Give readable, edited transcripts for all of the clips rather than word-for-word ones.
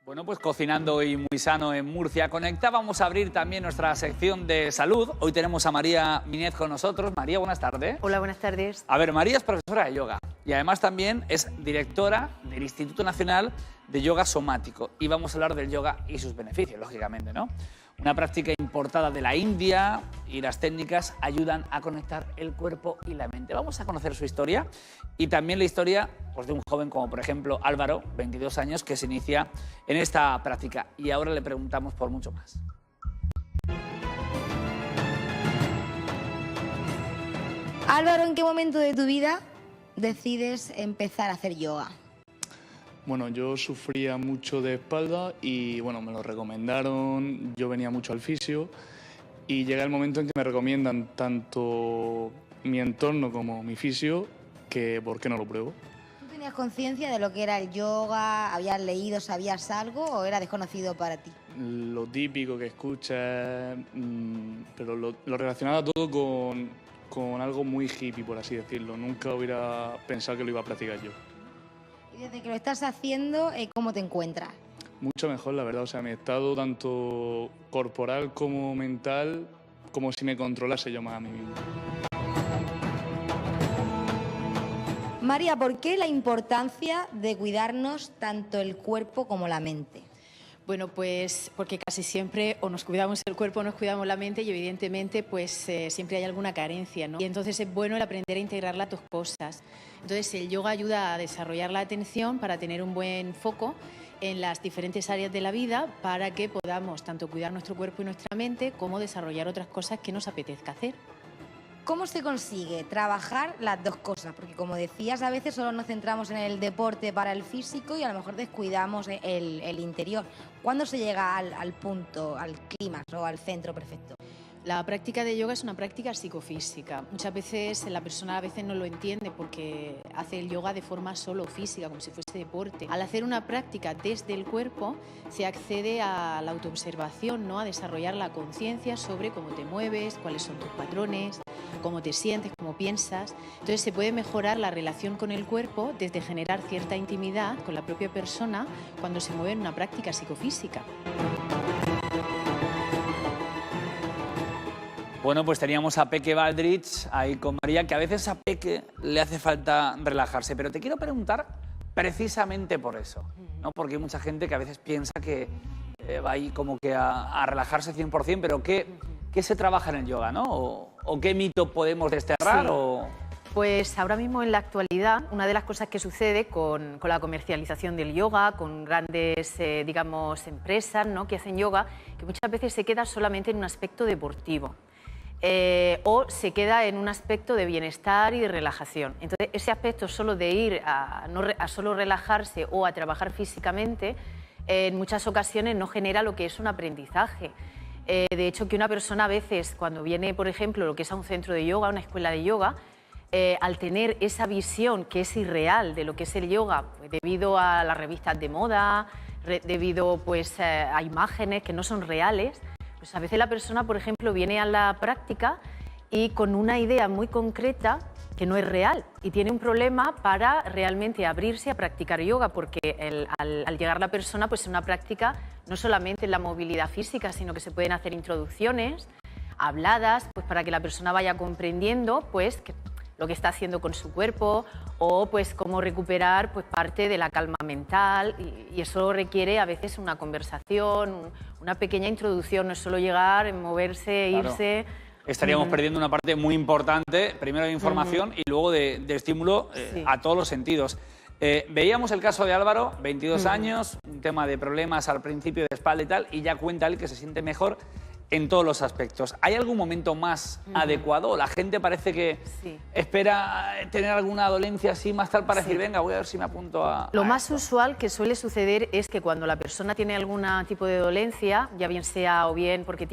Bueno, pues cocinando y muy sano en Murcia. Conecta, vamos a abrir también nuestra sección de salud. Hoy tenemos a María Mínez con nosotros. María, buenas tardes. Hola, buenas tardes. A ver, María es profesora de yoga y además también es directora del Instituto Nacional de Yoga Somático. Y vamos a hablar del yoga y sus beneficios, lógicamente, ¿no? Una práctica importada de la India y las técnicas ayudan a conectar el cuerpo y la mente. Vamos a conocer su historia y también la historia pues, de un joven como, por ejemplo, Álvaro, 22 años, que se inicia en esta práctica. Y ahora le preguntamos por mucho más. Álvaro, ¿en qué momento de tu vida decides empezar a hacer yoga? Bueno, yo sufría mucho de espalda y bueno, me lo recomendaron, yo venía mucho al fisio y llega el momento en que me recomiendan tanto mi entorno como mi fisio que ¿por qué no lo pruebo? ¿Tú tenías conciencia de lo que era el yoga? ¿Habías leído, sabías algo o era desconocido para ti? Lo típico que escuchas, pero lo relacionaba todo con algo muy hippie, por así decirlo. Nunca hubiera pensado que lo iba a practicar yo. Y desde que lo estás haciendo, ¿cómo te encuentras? Mucho mejor, la verdad. O sea, mi estado tanto corporal como mental, como si me controlase yo más a mí mismo. María, ¿por qué la importancia de cuidarnos tanto el cuerpo como la mente? Bueno, pues porque casi siempre o nos cuidamos el cuerpo o nos cuidamos la mente y evidentemente pues siempre hay alguna carencia, ¿no? Y entonces es bueno el aprender a integrar las dos cosas. Entonces el yoga ayuda a desarrollar la atención para tener un buen foco en las diferentes áreas de la vida para que podamos tanto cuidar nuestro cuerpo y nuestra mente como desarrollar otras cosas que nos apetezca hacer. ¿Cómo se consigue trabajar las dos cosas? Porque como decías, a veces solo nos centramos en el deporte para el físico y a lo mejor descuidamos el interior. ¿Cuándo se llega al punto, al clímax o al centro perfecto? La práctica de yoga es una práctica psicofísica. Muchas veces la persona no lo entiende porque hace el yoga de forma solo física, como si fuese deporte. Al hacer una práctica desde el cuerpo se accede a la autoobservación, ¿no? A desarrollar la conciencia sobre cómo te mueves, cuáles son tus patrones, cómo te sientes, cómo piensas. Entonces se puede mejorar la relación con el cuerpo desde generar cierta intimidad con la propia persona cuando se mueve en una práctica psicofísica. Bueno, pues teníamos a Peque Baldrich ahí con María, que a veces a Peque le hace falta relajarse. Pero te quiero preguntar precisamente por eso, ¿no? Porque hay mucha gente que a veces piensa que va ahí como que a relajarse 100%, pero ¿qué se trabaja en el yoga, ¿no? ¿O qué mito podemos desterrar? Sí. Pues ahora mismo en la actualidad, una de las cosas que sucede con la comercialización del yoga, con grandes, digamos, empresas, ¿no? Que hacen yoga, que muchas veces se queda solamente en un aspecto deportivo. O se queda en un aspecto de bienestar y de relajación. Entonces, ese aspecto solo de ir a solo relajarse o a trabajar físicamente, en muchas ocasiones no genera lo que es un aprendizaje. De hecho, que una persona a veces, cuando viene, por ejemplo, lo que es a un centro de yoga, a una escuela de yoga, al tener esa visión que es irreal de lo que es el yoga, pues, debido a las revistas de moda, debido pues, a imágenes que no son reales, pues a veces la persona, por ejemplo, viene a la práctica y con una idea muy concreta que no es real y tiene un problema para realmente abrirse a practicar yoga, porque al llegar la persona, pues es una práctica no solamente en la movilidad física, sino que se pueden hacer introducciones habladas, pues para que la persona vaya comprendiendo pues lo que está haciendo con su cuerpo o pues cómo recuperar pues parte de la calma mental y eso requiere a veces una conversación, una pequeña introducción, no es solo llegar, moverse, claro. Irse. Estaríamos perdiendo una parte muy importante, primero de información y luego de estímulo sí. A todos los sentidos. Veíamos el caso de Álvaro, 22 años, un tema de problemas al principio de espalda y tal, y ya cuenta él que se siente mejor en todos los aspectos. ¿Hay algún momento más adecuado? ¿La gente parece que espera tener alguna dolencia así más tal para decir, venga, voy a ver si me apunto a... Lo más usual que suele suceder es que cuando la persona tiene algún tipo de dolencia, ya bien sea o bien porque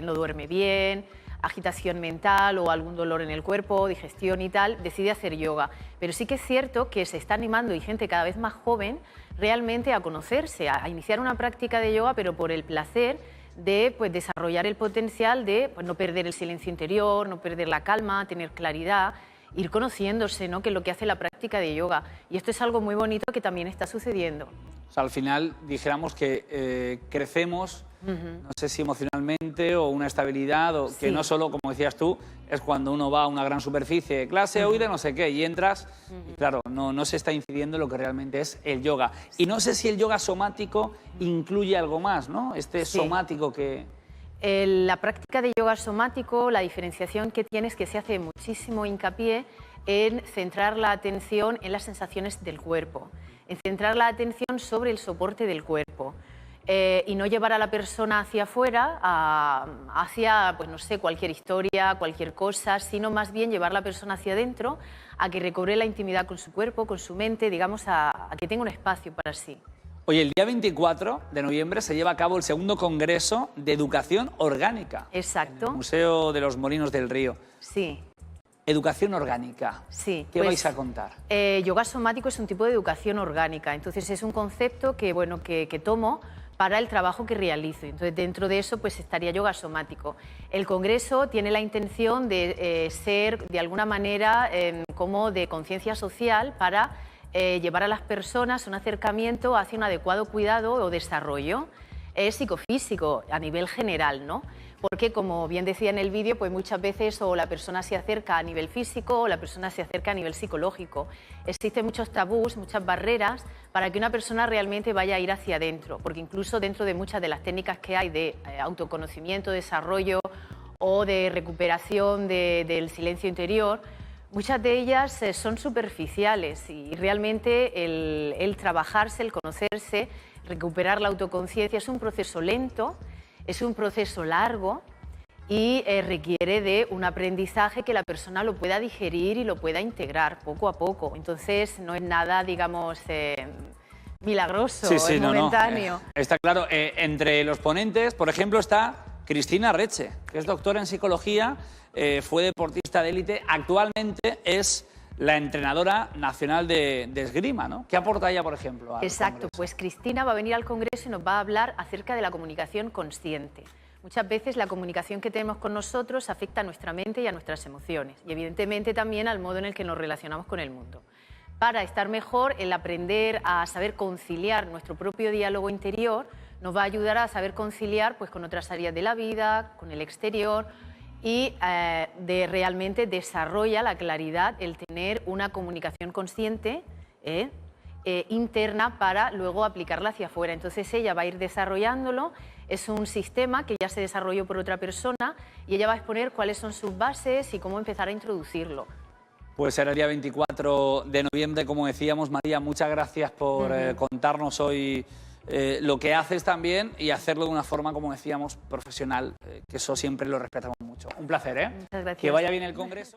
no duerme bien, agitación mental o algún dolor en el cuerpo, digestión y tal, decide hacer yoga. Pero sí que es cierto que se está animando y gente cada vez más joven realmente a conocerse, a iniciar una práctica de yoga, pero por el placer de pues, desarrollar el potencial de pues, no perder el silencio interior, no perder la calma, tener claridad, ir conociéndose, ¿no? Que es lo que hace la práctica de yoga. Y esto es algo muy bonito que también está sucediendo. O sea, al final dijéramos que crecemos, no sé si emocionalmente o una estabilidad, o que no solo, como decías tú, es cuando uno va a una gran superficie, clase hoy de no sé qué, y entras, y claro, no se está incidiendo en lo que realmente es el yoga. Y no sé si el yoga somático incluye algo más, ¿no? Este somático que... La práctica de yoga somático, la diferenciación que tiene es que se hace muchísimo hincapié en centrar la atención en las sensaciones del cuerpo, en centrar la atención sobre el soporte del cuerpo y no llevar a la persona hacia afuera, hacia, pues no sé, cualquier historia, cualquier cosa, sino más bien llevar a la persona hacia adentro, a que recobre la intimidad con su cuerpo, con su mente, digamos, a que tenga un espacio para sí. Oye, el día 24 de noviembre se lleva a cabo el segundo Congreso de Educación Orgánica. Exacto. En el Museo de los Molinos del Río. Sí. Educación orgánica. Sí. ¿Qué vais a contar? Yoga somático es un tipo de educación orgánica, entonces es un concepto que, bueno, que tomo para el trabajo que realizo. Entonces, dentro de eso pues estaría yoga somático. El Congreso tiene la intención de ser, de alguna manera, como de conciencia social para llevar a las personas un acercamiento hacia un adecuado cuidado o desarrollo psicofísico a nivel general, ¿no? Porque, como bien decía en el vídeo, pues muchas veces o la persona se acerca a nivel físico o la persona se acerca a nivel psicológico. Existen muchos tabús, muchas barreras para que una persona realmente vaya a ir hacia adentro, porque incluso dentro de muchas de las técnicas que hay de autoconocimiento, desarrollo o de recuperación del silencio interior, muchas de ellas son superficiales y realmente el trabajarse, el conocerse, recuperar la autoconciencia es un proceso lento, es un proceso largo y requiere de un aprendizaje que la persona lo pueda digerir y lo pueda integrar poco a poco. Entonces no es nada, digamos, milagroso, es momentáneo. Está claro. Entre los ponentes, por ejemplo, está Cristina Reche, que es doctora en psicología, fue deportista de élite, actualmente es la entrenadora nacional de esgrima, ¿no? ¿Qué aporta ella, por ejemplo, al Exacto, Congreso? pues Cristina va a venir al Congreso y nos va a hablar acerca de la comunicación consciente. Muchas veces la comunicación que tenemos con nosotros afecta a nuestra mente y a nuestras emociones y evidentemente también al modo en el que nos relacionamos con el mundo. Para estar mejor, el aprender a saber conciliar nuestro propio diálogo interior nos va a ayudar a saber conciliar pues, con otras áreas de la vida, con el exterior y realmente desarrolla la claridad el tener una comunicación consciente interna para luego aplicarla hacia afuera. Entonces ella va a ir desarrollándolo, es un sistema que ya se desarrolló por otra persona y ella va a exponer cuáles son sus bases y cómo empezar a introducirlo. Pues será el día 24 de noviembre, como decíamos. María, muchas gracias por contarnos hoy lo que haces también y hacerlo de una forma, como decíamos, profesional, que eso siempre lo respetamos mucho. Un placer, ¿eh? Muchas gracias. Que vaya bien el Congreso.